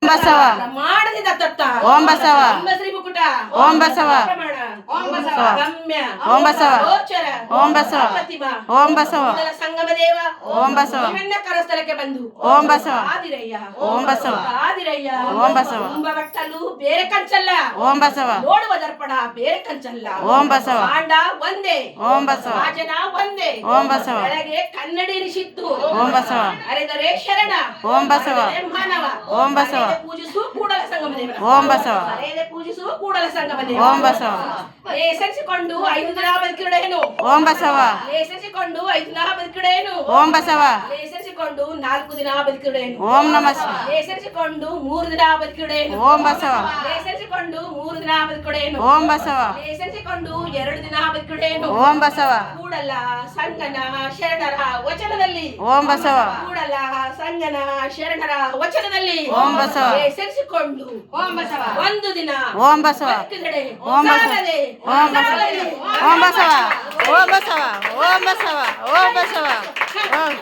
ಬಸವ ಬ್ರಹ್ಮಾಂಡದಿಂದ ತತ್ತ ಓಂ ಬಸವ ಶ್ರೀ ಮುಕುಟ ಓಂ ಬಸವ ಓಂ ಬಸವ ಗಮ್ಯ ಓಂ ಬಸವ ಗೋಚರ ಓಂ ಬಸವ ಪ್ರತಿಮಾ ಓಂ ಬಸವ ಕೂಡಲ ಸಂಗಮ ದೇವ ಓಂ ಬಸವ ನಿನ್ನ ಕರಸ್ಥಳಕ್ಕೆ ಬಂದು ಓಂ ಬಸವ ಆದಿರಯ್ಯ ಓಂ ಬಸವ ಆದಿರಯ್ಯ ಓಂ ಬಸವ ಕುಂಭಬಟ್ಟಲು ಬೇರೆ ಕಂಚಲ್ಲ ಓಂ ಬಸವ ನೋಡುವ ದರ್ಪಣ ಬೇರೆ ಕಂಚಲ್ಲ ಓಂ ಬಸವ ಕಾಂಡ ಒಂದೇ ಓಂ ಬಸವ ರಾಜನ ಒಂದೇ ಓಂ ಬಸವ ಬೆಳಗ್ಗೆ ಕನ್ನಡಿ ಇರಿಸಿತ್ತು ಓಂ ಬಸವ ಅರೆದರೆ ಶರಣ ಓಂ ಬಸವ ಅರೆದರೆ ಮಾನವ ಓಂ ಬಸವ ಪೂಜಿಸು ಕೂಡಲ ಸಂಗಮ ದೇವರ ಓಂ ಬಸವ ಅರೆದೆ ಪೂಜಿಸು ಕೂಡಲ ಸಂಗಮ ದೇವ ಓಂ ಬಸವ ಲೇಸರಿಸಿಕೊಂಡು 5 ದಿನ ಬದುಕಿಡೇನು ಓಂ ಬಸವ ಲೇಸರಿಸಿಕೊಂಡು 5 ದಿನ ಬದುಕಿಡೇನು ಓಂ ಬಸವ ಲೇಸರಿಸಿಕೊಂಡು 4 ದಿನ ಬದುಕಿಡೇನು ಓಂ ನಮಃ ಶಿವಾಯ ಲೇಸರಿಸಿಕೊಂಡು 3 ದಿನ ಬದುಕಿಡೇನು ಓಂ ಬಸವ ಲೇಸರಿಸಿಕೊಂಡು 3 ದಿನ ಬದುಕಿಡೇನು ಓಂ ಬಸವ ಲೇಸರಿಸಿಕೊಂಡು 2 ದಿನ ಬದುಕಿಡೇನು ಓಂ ಬಸವ ಕೂಡಲ ಸಂಗನ ಶರಣರ ವಚನದಲ್ಲಿ ಓಂ ಬಸವ ಕೂಡಲ ಸಂಗನ ಶರಣರ ವಚನದಲ್ಲಿ ಓಂ ಬಸವ ಸೇರಿಸಿಕೊಂಡು ಓಂ ಬಸವ 1 ದಿನ ಓಂ ಬಸವ ಬದುಕಿದಡೆ ಓಂ ಬಸವ ಸಾಲದೆ ಓಂ ಬಸವ ಓಂ ಬಸವ ಓಂ ಬಸವ ಓಂ ಬಸವ ಓಂ ಬಸವ ಓಂ